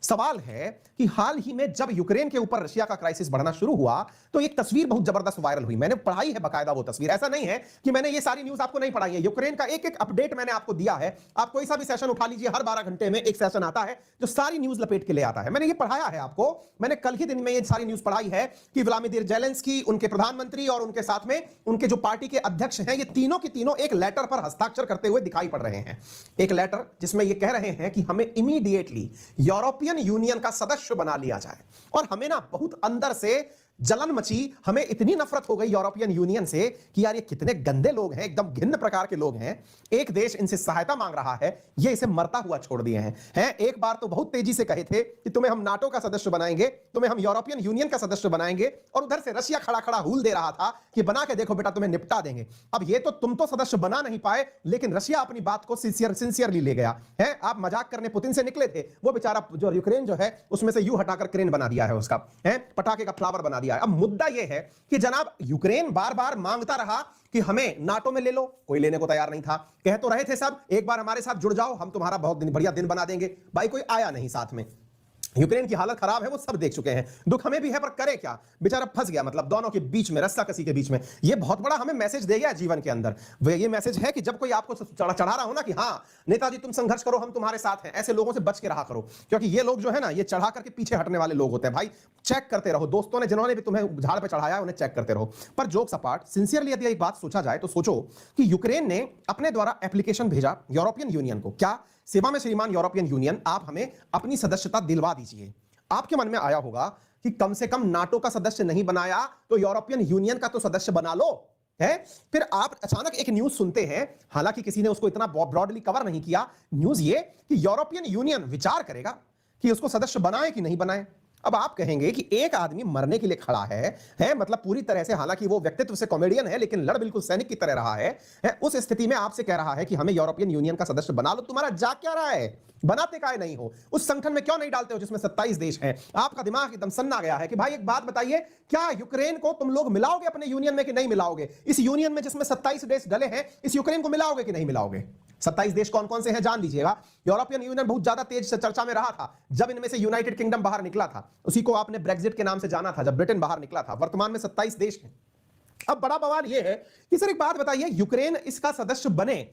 सवाल है कि हाल ही में जब यूक्रेन के ऊपर रशिया का क्राइसिस बढ़ना शुरू हुआ तो एक तस्वीर बहुत जबरदस्त वायरल हुई। मैंने पढ़ाई है बकायदा वो तस्वीर, ऐसा नहीं है कि मैंने ये सारी न्यूज़ आपको नहीं पढ़ाई है। यूक्रेन का एक एक अपडेट मैंने आपको दिया है। आप कोई सा भी सेशन उठा लीजिए, हर 12 घंटे में एक सेशन आता है जो सारी न्यूज़ लपेट के ले आता है। मैंने ये पढ़ाया है आपको, मैंने कल ही दिन में ये सारी न्यूज़ पढ़ाई है कि व्लादिमीर ज़ेलेंस्की, उनके प्रधानमंत्री और उनके साथ में उनके जो पार्टी के अध्यक्ष हैं, ये तीनों की तीनों एक लेटर पर हस्ताक्षर करते हुए दिखाई पड़ रहे हैं। एक लेटर जिसमें ये कह रहे हैं कि हमें इमीडिएटली यूरोपियन यूनियन का सदस्य बना लिया जाए। और हमें ना बहुत अंदर से जलन मची, हमें इतनी नफरत हो गई यूरोपियन यूनियन से कि यार ये कितने गंदे लोग हैं, एकदम घिन्न प्रकार के लोग हैं। एक देश इनसे सहायता मांग रहा है, ये इसे मरता हुआ छोड़ दिए हैं। एक बार तो बहुत तेजी से कहे थे कि तुम्हें हम नाटो का सदस्य बनाएंगे, तुम्हें हम यूरोपियन यूनियन का सदस्य बनाएंगे, और उधर से रशिया खड़ा खड़ा हूल दे रहा था कि बना के देखो बेटा, तुम्हें निपटा देंगे। अब ये तो तुम तो सदस्य बना नहीं पाए, लेकिन रशिया अपनी बात को सिंसियरली ले गया है। आप मजाक करने पुतिन से निकले थे, वो बेचारा जो यूक्रेन जो है उसमें से यू हटाकर क्रेन बना दिया है, उसका है पटाखे का फ्लावर बना दिया है। अब मुद्दा यह है कि जनाब यूक्रेन बार बार मांगता रहा कि हमें नाटो में ले लो, कोई लेने को तैयार नहीं था। कह तो रहे थे सब एक बार हमारे साथ जुड़ जाओ, हम तुम्हारा बहुत बढ़िया दिन बना देंगे, भाई कोई आया नहीं साथ में। यूक्रेन की हालत खराब है, वो सब देख चुके हैं, दुख हमें भी है, पर करे क्या, बेचारा फंस गया, मतलब दोनों के बीच में, रस्सा कसी के बीच में। ये बहुत बड़ा हमें मैसेज दे गया जीवन के अंदर। ये मैसेज है कि जब कोई आपको चढ़ा रहा हो ना कि हाँ नेताजी तुम संघर्ष करो, हम तुम्हारे साथ हैं, ऐसे लोगों से बच के रहा करो, क्योंकि ये लोग जो है ना, ये चढ़ा करके पीछे हटने वाले लोग होते हैं। भाई चेक करते रहो, दोस्तों ने जिन्होंने भी तुम्हें झाड़ पे चढ़ाया उन्हें चेक करते रहो। पर जोक्स अपार्ट, सिंसियरली यदि एक बात सोचा जाए तो सोचो कि यूक्रेन ने अपने द्वारा एप्लीकेशन भेजा यूरोपियन यूनियन को, क्या सेवा में श्रीमान यूरोपियन यूनियन, आप हमें अपनी सदस्यता दिलवा दीजिए। आपके मन में आया होगा कि कम से कम नाटो का सदस्य नहीं बनाया तो यूरोपियन यूनियन का तो सदस्य बना लो, है। फिर आप अचानक एक न्यूज सुनते हैं, हालांकि किसी ने उसको इतना ब्रॉडली कवर नहीं किया, न्यूज ये कि यूरोपियन यूनियन विचार करेगा कि उसको सदस्य बनाए कि नहीं बनाए। अब आप कहेंगे कि एक आदमी मरने के लिए खड़ा है, मतलब पूरी तरह से, हालांकि वो व्यक्तित्व से कॉमेडियन है लेकिन लड़ बिल्कुल सैनिक की तरह रहा है, उस स्थिति में आपसे कह रहा है कि हमें यूरोपियन यूनियन का सदस्य बना लो। तुम्हारा जा क्या रहा है, बनाते काहे नहीं हो, उस संगठन में क्यों नहीं डालते हो जिसमें 27 देश हैं। आपका दिमाग एकदम सन्ना गया है कि भाई एक बात बताइए, क्या यूक्रेन को तुम लोग मिलाओगे अपने यूनियन में कि नहीं मिलाओगे? इस यूनियन में जिसमें 27 देश डले हैं, इस यूक्रेन को मिलाओगे कि नहीं मिलाओगे? 27 देश कौन कौन से हैं जान लीजिएगा। यूरोपियन यूनियन बहुत ज्यादा तेज से चर्चा में रहा था जब इनमें से यूनाइटेड किंगडम बाहर निकला था, उसी को आपने ब्रेक्जिट के नाम से जाना था, जब ब्रिटेन बाहर निकला था। वर्तमान में 27 देश हैं। अब बड़ा बवाल यह है कि सर एक बात बताइए, यूक्रेन इसका सदस्य बने,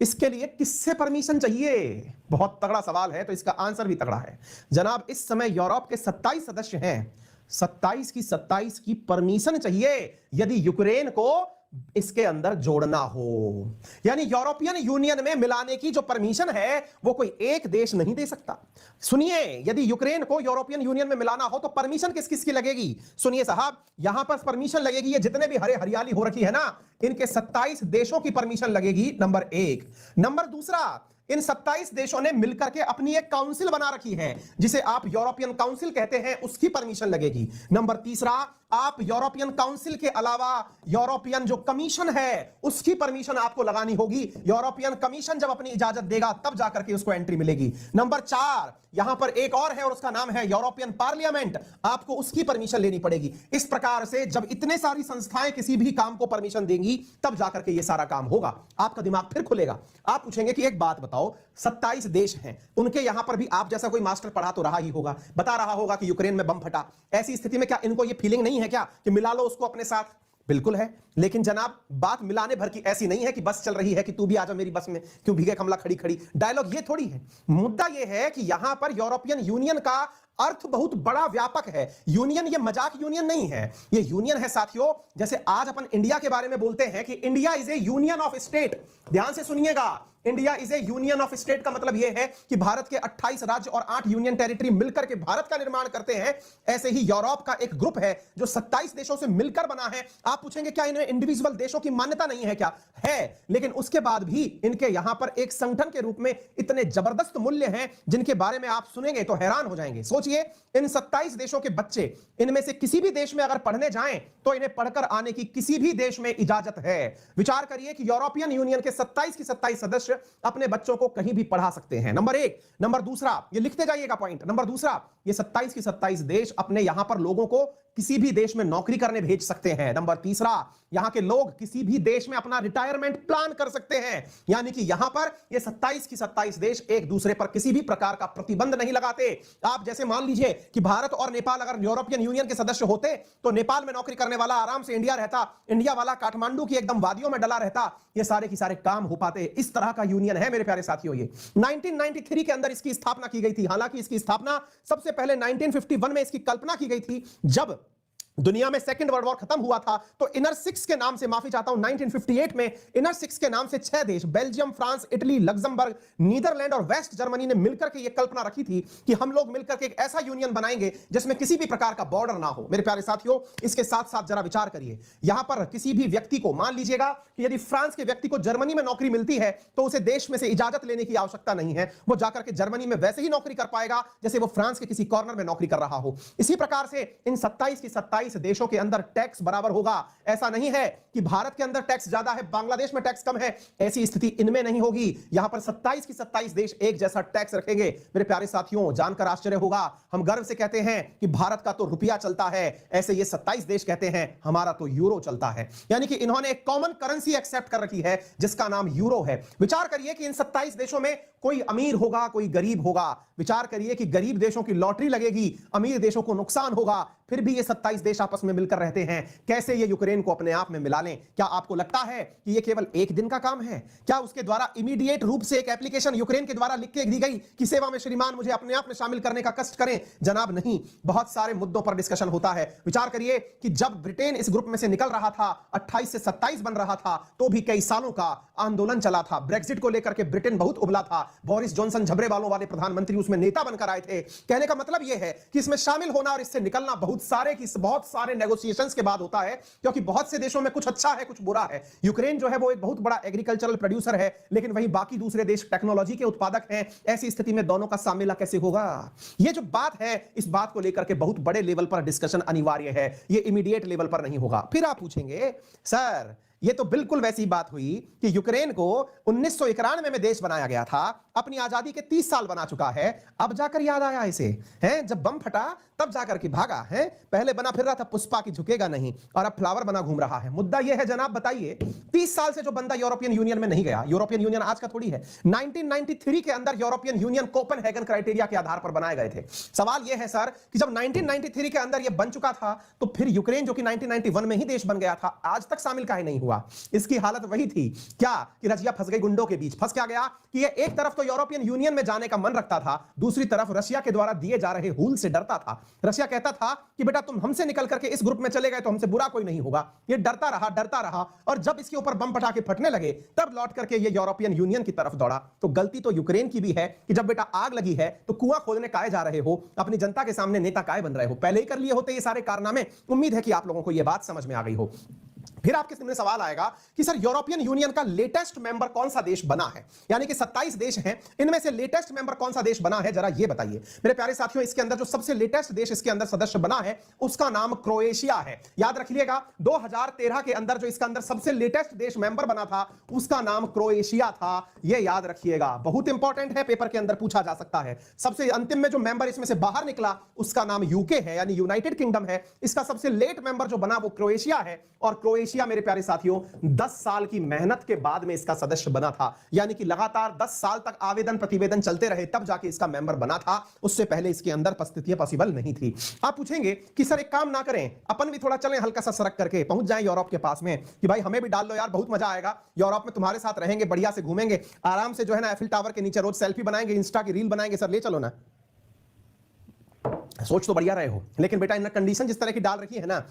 इसके लिए किससे परमिशन चाहिए? बहुत तगड़ा सवाल है, तो इसका आंसर भी तगड़ा है जनाब। इस समय यूरोप के 27 सदस्य हैं, 27 की परमिशन चाहिए यदि यूक्रेन को इसके अंदर जोड़ना हो। यानी यूरोपियन यूनियन में मिलाने की जो परमिशन है वो कोई एक देश नहीं दे सकता। सुनिए, यदि यूक्रेन को यूरोपियन यूनियन में मिलाना हो तो परमिशन किस किस की लगेगी? सुनिए साहब, यहां पर परमिशन लगेगी, ये जितने भी हरे हरियाली हो रखी है ना, इनके 27 देशों की परमिशन लगेगी, नंबर एक। नंबर दूसरा, इन 27 देशों ने मिलकर के अपनी एक काउंसिल बना रखी है जिसे आप यूरोपियन काउंसिल कहते हैं, उसकी परमिशन लगेगी। नंबर तीसरा, आप यूरोपियन काउंसिल के अलावा यूरोपियन जो कमीशन है उसकी परमिशन आपको लगानी होगी। यूरोपियन कमीशन जब अपनी इजाजत देगा तब जाकर के उसको एंट्री मिलेगी। नंबर चार, यहां पर एक और है और उसका नाम है यूरोपियन पार्लियामेंट, आपको उसकी परमिशन लेनी पड़ेगी। इस प्रकार से जब इतने सारी संस्थाएं किसी भी काम को परमिशन देंगी तब जाकर के ये सारा काम होगा। आपका दिमाग फिर खुलेगा। आप पूछेंगे कि एक बात बताओ, 27 देश हैं, उनके यहां पर भी आप जैसा कोई मास्टर पढ़ा तो रहा ही होगा, बता रहा होगा कि यूक्रेन में बम फटा। ऐसी स्थिति में क्या इनको ये फीलिंग नहीं है क्या कि मिला लो उसको अपने साथ? बिल्कुल है, लेकिन जनाब बात मिलाने भर की ऐसी नहीं है कि बस चल रही है कि तू भी आजा मेरी बस में, क्यों भीगे कमला खड़ी खड़ी, डायलॉग ये थोड़ी है। मुद्दा ये है कि यहां पर यूरोपियन यूनियन का अर्थ बहुत बड़ा व्यापक है। यूनियन ये मजाक यूनियन नहीं है, ये यूनियन है साथियों। जैसे आज अपन इंडिया के बारे में बोलते हैं कि India is A union of state, ध्यान से सुनिएगा, India is A union of state का मतलब यह है कि भारत के 28 राज्य और 8 यूनियन टेरिटरी मिलकर के भारत का निर्माण करते हैं। ऐसे ही यूरोप का एक ग्रुप है जो 27 देशों से मिलकर बना है। आप पूछेंगे क्या इनमें इंडिविजुअल देशों की मान्यता नहीं है क्या? है, लेकिन उसके बाद भी इनके यहां पर एक संगठन के रूप में इतने जबरदस्त मूल्य हैं जिनके बारे में आप सुनेंगे तो हैरान हो जाएंगे। सोचिए सोचिए, इन 27 देशों के बच्चे, इनमें से किसी भी देश में अगर पढ़ने जाएं तो इन्हें पढ़कर आने की किसी भी देश में इजाजत है। विचार करिए कि यूरोपियन यूनियन के 27 के 27 सदस्य अपने बच्चों को कहीं भी पढ़ा सकते हैं, नंबर एक। नंबर दूसरा, ये लिखते जाइएगा पॉइंट, नंबर दूसरा, ये 27 के 27 देश अपने यहां पर लोगों को किसी भी देश में नौकरी करने भेज सकते हैं। नंबर तीसरा, यहां के लोग किसी भी देश में अपना रिटायरमेंट प्लान कर सकते हैं। यानी कि यहां पर ये 27 की 27 देश एक दूसरे पर किसी भी प्रकार का प्रतिबंध नहीं लगाते। आप जैसे मान लीजिए कि भारत और नेपाल अगर यूरोपियन यूनियन के सदस्य होते तो नेपाल में नौकरी करने वाला आराम से इंडिया रहता, इंडिया वाला काठमांडू की एकदम वादियों में डला रहता, ये सारे के सारे काम हो पाते। इस तरह का यूनियन है मेरे प्यारे साथियों। ये 1993 के अंदर इसकी स्थापना की गई थी। हालांकि इसकी स्थापना सबसे पहले 1951 में इसकी कल्पना की गई थी, जब दुनिया में सेकंड वर्ल्ड वॉर खत्म हुआ था। तो इनर सिक्स के नाम से, माफी चाहता हूं, 1958 में इनर सिक्स के नाम से 6 देश, Belgium, France, Italy, Luxembourg, Netherlands और वेस्ट जर्मनी ने मिलकर के यह कल्पना रखी थी कि हम लोग मिलकर के एक ऐसा यूनियन बनाएंगे जिसमें किसी भी प्रकार का बॉर्डर ना हो। मेरे प्यारे साथियों, इसके साथ साथ जरा विचार करिए, यहां पर किसी भी व्यक्ति को, मान लीजिएगा कि यदि फ्रांस के व्यक्ति को जर्मनी में नौकरी मिलती है तो उसे देश में से इजाजत लेने की आवश्यकता नहीं है। वो जाकर के जर्मनी में वैसे ही नौकरी कर पाएगा जैसे वो फ्रांस के किसी कॉर्नर में नौकरी कर रहा हो। इसी प्रकार से इन 27 की 27 देशों के अंदर टैक्स बराबर होगा। ऐसा नहीं है कि भारत के अंदर टैक्स ज्यादा है, बांग्लादेश में टैक्स कम है, ऐसी स्थिति इनमें नहीं होगी। यहां पर 27 की 27 देश एक जैसा टैक्स रखेंगे। मेरे प्यारे साथियों, जानकर आश्चर्य होगा, हम गर्व से कहते हैं कि भारत का तो रुपया चलता है, ऐसे ये 27 देश कहते हैं हमारा तो यूरो चलता है। यानी कि इन्होंने एक कॉमन करेंसी एक्सेप्ट कर रखी है जिसका नाम यूरो है। विचार करिए कि इन 27 देशों में कोई अमीर होगा, कोई गरीब होगा। विचार करिए कि गरीब देशों की लॉटरी लगेगी, अमीर देशों को नुकसान होगा, फिर भी ये 27 देश आपस में मिलकर रहते हैं। कैसे ये यूक्रेन को अपने आप में मिला लें? क्या आपको लगता है कि ये केवल एक दिन का काम है? क्या उसके द्वारा इमीडिएट रूप से एक एप्लीकेशन यूक्रेन के द्वारा लिख के दी गई कि सेवा में श्रीमान मुझे अपने आप में शामिल करने का कष्ट करें? जनाब नहीं, बहुत सारे मुद्दों पर डिस्कशन होता है। विचार करिए कि जब ब्रिटेन इस ग्रुप में से निकल रहा था, 28 से 27 बन रहा था, तो भी कई सालों का आंदोलन चला था। ब्रेक्सिट को लेकर के ब्रिटेन बहुत उबला था। बोरिस जॉनसन झबरे वालों वाले प्रधानमंत्री उसमें नेता बनकर आए थे। कहने का मतलब यह है कि इसमें शामिल होना और इससे निकलना बहुत सारे नेगोशिएशंस के बाद होता है, क्योंकि बहुत से देशों में कुछ अच्छा है, कुछ बुरा है। यूक्रेन जो है वो एक बहुत बड़ा एग्रीकल्चरल प्रोड्यूसर है, लेकिन वहीं बाकी दूसरे देश टेक्नोलॉजी के उत्पादक हैं। ऐसी स्थिति में दोनों का सामना कैसे होगा? ये जो बात है, इस बात को लेकर के बहुत बड़े लेवल पर डिस्कशन अनिवार्य है। ये इमीडिएट लेवल पर नहीं होगा। फिर आप पूछेंगे, सर ये तो बिल्कुल वैसी बात हुई कि यूक्रेन को 1991 में देश बनाया गया था, अपनी आजादी के 30 साल बना चुका है, अब जाकर याद आया इसे, हैं? जब बम फटा तब जाकर के भागा है। पहले बना फिर रहा था पुष्पा की झुकेगा नहीं, और अब फ्लावर बना घूम रहा है। मुद्दा यह है जनाब, बताइए, 30 साल से जो बंदा यूरोपियन यूनियन में नहीं गया, यूरोपियन यूनियन आज का थोड़ी है। 1993 के अंदर यूरोपियन यूनियन कोपेनहेगन क्राइटेरिया के आधार पर बनाए गए थे। सवाल यह है सर कि जब 1993 के अंदर यह बन चुका था, तो फिर यूक्रेन जो कि 1991 में ही देश बन गया था, आज तक शामिल काहे नहीं हुआ? इसकी हालत वही थी क्या कि रजिया फंस गई गुंडों के बीच। फंस क्या गया कि ये एक तरफ तो यूरोपियन यूनियन में जाने का मन रखता था, दूसरी तरफ रशिया के द्वारा दिए जा रहे हुल से डरता था। रशिया कहता था कि बेटा तुम हमसे निकल करके इस ग्रुप में चले गए तो हमसे बुरा कोई नहीं होगा। ये डरता रहा, और जब इसके ऊपर बम पटाखे फटने लगे तब लौट करके ये यूरोपियन यूनियन की तरफ दौड़ा। तो गलती तो यूक्रेन की भी है कि जब बेटा आग लगी है तो कुआं खोदने काहे जा रहे हो, अपनी जनता के सामने नेता काहे बन रहे हो? पहले ही कर लिए होते ये सारे कारनामे। उम्मीद है कि आप लोगों को यह बात समझ में आ गई हो। फिर आपके सामने सवाल आएगा कि सर यूरोपियन यूनियन का लेटेस्ट मेंबर कौन सा देश बना है? यानी कि 27 देश हैं, इनमें से लेटेस्ट मेंबर कौन सा देश बना है, जरा ये बताइए मेरे प्यारे साथियों। इसके अंदर जो सबसे लेटेस्ट देश इसके अंदर सदस्य बना है उसका नाम क्रोएशिया है। याद रखिएगा, 2013 के अंदर जो इसका अंदर सबसे लेटेस्ट देश मेंबर बना था उसका नाम क्रोएशिया था। यह याद रखिएगा, बहुत इंपॉर्टेंट है, पेपर के अंदर पूछा जा सकता है। सबसे अंतिम में जो मेंबर इसमें से बाहर निकला उसका नाम यूके है, यानी यूनाइटेड किंगडम है। इसका सबसे लेट मेंबर जो बना वो क्रोएशिया है, और क्रोएशिया मेरे प्यारे साथियों 10 साल की मेहनत के बाद में इसका सदस्य बना था। यानी कि लगातार 10 साल तक आवेदन प्रतिवेदन चलते रहे तब जाके इसका मेंबर बना था। उससे पहले इसके अंदर उपस्थितियां पॉसिबल नहीं थी। आप पूछेंगे कि सर एक काम ना करें, अपन भी थोड़ा चलें, हल्का सा सरक करके पहुंच जाएं यूरोप के पास में, कि भाई हमें भी डाल लो यार, बहुत मजा आएगा यूरोप में, तुम्हारे साथ रहेंगे, बढ़िया से घूमेंगे, आराम से जो है ना एफिल टावर के नीचे रोज सेल्फी बनाएंगे, इंस्टा की रील बनाएंगे। सर ले चलो ना। सोच तो बढ़िया रहे हो, लेकिन बेटा इनने कंडीशन जिस तरह की डाल रखी है ना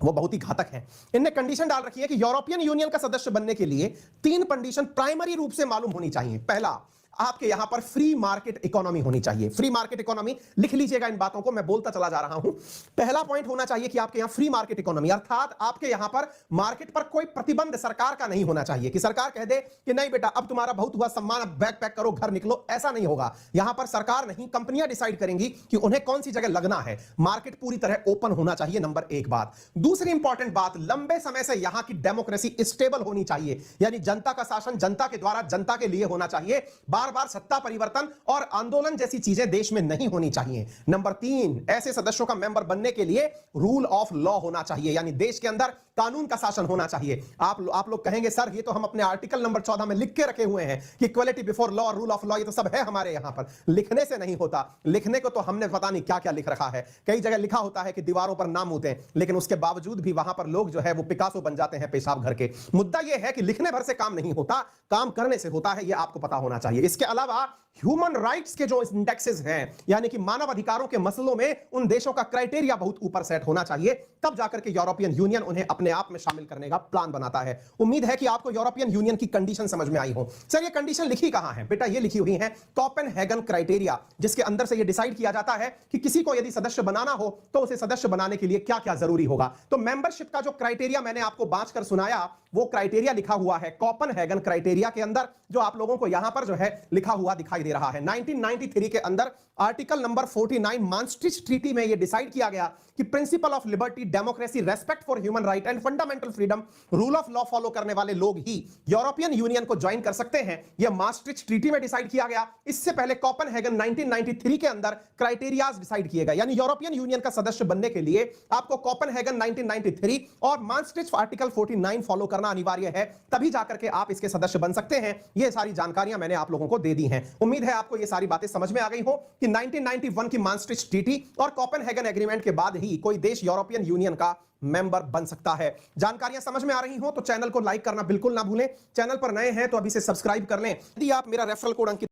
वो बहुत ही घातक है। इनने कंडीशन डाल रखी है कि यूरोपियन यूनियन का सदस्य बनने के लिए 3 कंडीशन प्राइमरी रूप से मालूम होनी चाहिए। पहला, आपके यहां पर फ्री मार्केट इकोनॉमी होनी चाहिए। फ्री मार्केट इकोनॉमी लिख लीजिएगा इन बातों को, मैं बोलता चला जा रहा हूं। पहला पॉइंट होना चाहिए कि आपके यहां फ्री मार्केट इकोनॉमी, अर्थात आपके यहां पर मार्केट पर कोई प्रतिबंध सरकार का नहीं होना चाहिए कि सरकार कह दे कि नहीं बेटा अब तुम्हारा बहुत हुआ सम्मान, अब बैग पैक करो घर निकलो, ऐसा नहीं होगा। यहां पर सरकार नहीं, कंपनियां डिसाइड करेंगी कि उन्हें कौन सी जगह लगना है। मार्केट पूरी तरह ओपन होना चाहिए, नंबर एक बात। दूसरी इंपॉर्टेंट बात, लंबे समय से यहां की डेमोक्रेसी स्टेबल होनी चाहिए, यानी जनता का शासन जनता के द्वारा जनता के लिए होना चाहिए। बार बार सत्ता परिवर्तन और आंदोलन जैसी चीजें देश में नहीं होनी चाहिए। नंबर तीन, ऐसे सदस्यों का मेंबर बनने के लिए रूल ऑफ लॉ होना चाहिए, यानी देश के अंदर कानून का शासन होना चाहिए। आप लोग कहेंगे सर ये तो हम अपने आर्टिकल नंबर 14 में लिख के रखे हुए हैं कि equality before law, rule of law, ये तो सब है हमारे यहां पर। लिखने से नहीं होता, लिखने को तो हमने पता नहीं क्या क्या लिख रखा है। कई जगह लिखा होता है कि दीवारों पर नाम होते हैं, लेकिन उसके बावजूद भी वहां पर लोग जो है वो पिकासो बन जाते हैं पेशाब घर के। मुद्दा यह है कि लिखने भर से काम नहीं होता, काम करने से होता है, यह आपको पता होना चाहिए। इसके अलावा ह्यूमन राइट्स के जो इंडेक्सेस हैं, यानी कि मानव अधिकारों के मसलों में उन देशों का क्राइटेरिया बहुत ऊपर सेट होना चाहिए, तब जाकर के यूरोपियन यूनियन उन्हें अपने आप में शामिल करने का प्लान बनाता है। उम्मीद है कि आपको यूरोपियन यूनियन की कंडीशन समझ में आई हो। सर ये कंडीशन लिखी कहां है? बेटा ये लिखी हुई है कोपेनहेगन क्राइटेरिया, जिसके अंदर से ये डिसाइड किया जाता है कि किसी को यदि सदस्य बनाना हो तो उसे सदस्य बनाने के लिए क्या क्या जरूरी होगा। तो मेंबरशिप का जो क्राइटेरिया मैंने आपको बांट कर सुनाया, वो क्राइटेरिया लिखा हुआ है कोपेनहेगन क्राइटेरिया के अंदर, जो आप लोगों को यहां पर जो है लिखा हुआ दिखाई दे रहा है। 1993 के अंदर आर्टिकल नंबर 49 मास्ट्रिच ट्रीटी में यह डिसाइड किया गया कि principle of liberty, democracy, respect for human right and fundamental freedom, rule of law follow करने वाले लोग ही यूरोपियन यूनियन को ज्वाइन कर सकते हैं। यह मास्ट्रिच ट्रीटी में डिसाइड किया गया। इससे पहले कोपेनहेगन 1993 के अंदर क्राइटेरियाज डिसाइड किए गए, यानी यूरोपियन यूनियन का सदस्य बनने के लिए आपको कोपेनहेगन 1993 और मास्ट्रिच आर्टिकल 49 फॉलो करना अनिवार्य है, तभी जाकर के आप इसके सदस्य बन सकते हैं। यह सारी जानकारियां मैंने आप लोगों को दे दी हैं। उम्मीद है आपको यह सारी बातें समझ में आ गई हो कि 1991 की मास्ट्रिच ट्रीटी और कोपेनहेगन एग्रीमेंट के बाद ही कोई देश यूरोपियन यूनियन का मेंबर बन सकता है। जानकारियां समझ में आ रही हो तो चैनल को लाइक करना बिल्कुल ना भूलें। चैनल पर नए हैं तो अभी से सब्सक्राइब कर लें। यदि आप मेरा रेफरल कोड अंकित